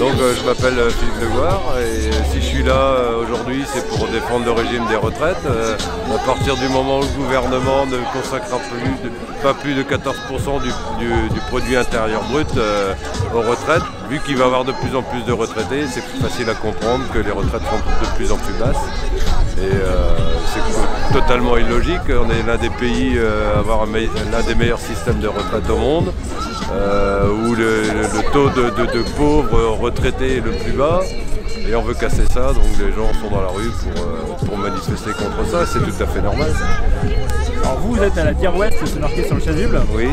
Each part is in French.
Donc je m'appelle Philippe Legoire et si je suis là aujourd'hui c'est pour défendre le régime des retraites. À partir du moment où le gouvernement ne consacrera pas plus de 14% du produit intérieur brut aux retraites, vu qu'il va y avoir de plus en plus de retraités, c'est plus facile à comprendre que les retraites seront de plus en plus basses. Et c'est totalement illogique. On est l'un des pays à avoir l'un des meilleurs systèmes de retraite au monde, où le taux de pauvres retraités est le plus bas. Et on veut casser ça, donc les gens sont dans la rue pour manifester contre ça, c'est tout à fait normal. Alors vous êtes à la Dire Ouest, c'est marqué sur le chasuble. Oui.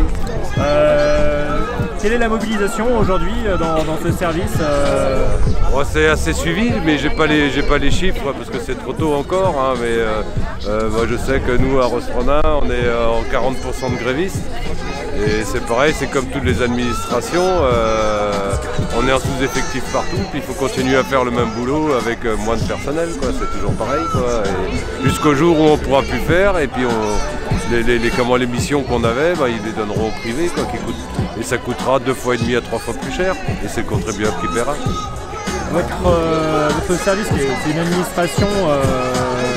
Quelle est la mobilisation aujourd'hui dans ce service C'est assez suivi, mais j'ai pas les chiffres parce que c'est trop tôt encore. Hein, mais moi je sais que nous à Rostronin, on est en 40% de grévistes. Et c'est pareil, c'est comme toutes les administrations, on est en sous-effectif partout, puis il faut continuer à faire le même boulot avec moins de personnel, quoi. C'est toujours pareil, quoi. Jusqu'au jour où on ne pourra plus faire, et puis les missions qu'on avait, ils les donneront au privé, quoi, et ça coûtera 2,5 fois à 3 fois plus cher, et c'est le contribuable qui paiera. Votre service, c'est une administration...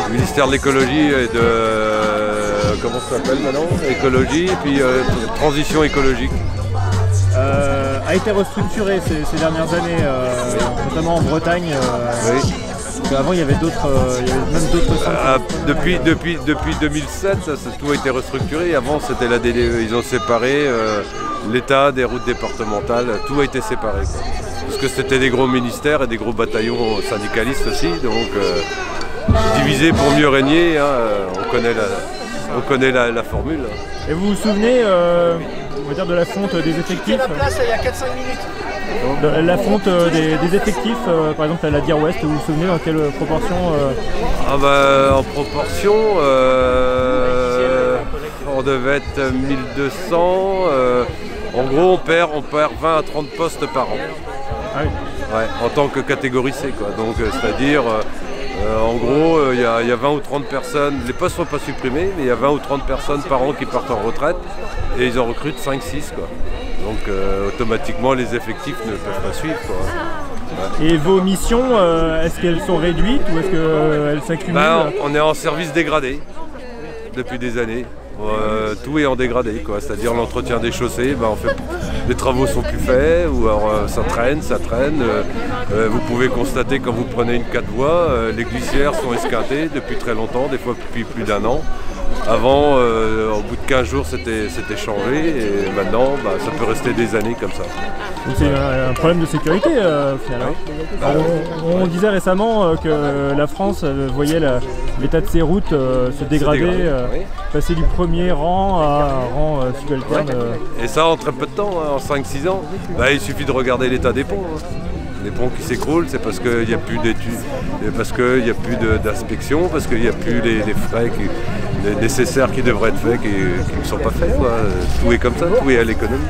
Le ministère de l'écologie et de... comment ça s'appelle maintenant? Écologie et puis transition écologique. A été restructuré ces dernières années, notamment en Bretagne. Oui. Avant il y avait même d'autres centres. Depuis 2007, tout a été restructuré. Avant c'était ils ont séparé l'État des routes départementales. Tout a été séparé, quoi. Parce que c'était des gros ministères et des gros bataillons syndicalistes aussi. Donc divisé pour mieux régner, hein, on connaît la formule. Et vous vous souvenez on va dire de la fonte des effectifs? La place il y a 4-5 minutes. La fonte des effectifs, par exemple à la Dire Ouest, vous vous souvenez dans quelle proportion En proportion, on devait être 1200. En gros, on perd 20 à 30 postes par an. Ah oui. Ouais, en tant que catégorie C, quoi. Donc, c'est-à-dire, en gros, il y a 20 ou 30 personnes, les postes ne sont pas supprimés, mais il y a 20 ou 30 personnes par an qui partent en retraite et ils en recrutent 5-6, quoi. Donc, automatiquement, les effectifs ne peuvent pas suivre, quoi. Ouais. Et vos missions, est-ce qu'elles sont réduites ou est-ce qu'elles s'accumulent? On est en service dégradé depuis des années. Tout est en dégradé, quoi. C'est-à-dire l'entretien des chaussées, les travaux sont plus faits, ou alors ça traîne. Vous pouvez constater quand vous prenez une 4 voies, les glissières sont esquintées depuis très longtemps, des fois depuis plus d'un an. Avant, au bout de 15 jours, c'était changé, et maintenant, ça peut rester des années comme ça. Donc c'est un problème de sécurité, finalement. On disait récemment que la France voyait l'état de ses routes se dégrader, oui. passer du premier rang à un rang subalterne. Ouais. Et ça en très peu de temps, hein, en 5-6 ans. Il suffit de regarder l'état des ponts. Hein. Les ponts qui s'écroulent, c'est parce qu'il n'y a plus d'études, parce qu'il n'y a plus d'inspection, parce qu'il n'y a plus les frais les nécessaires qui devraient être faits, qui ne sont pas faits, quoi. Tout est comme ça, tout est à l'économie.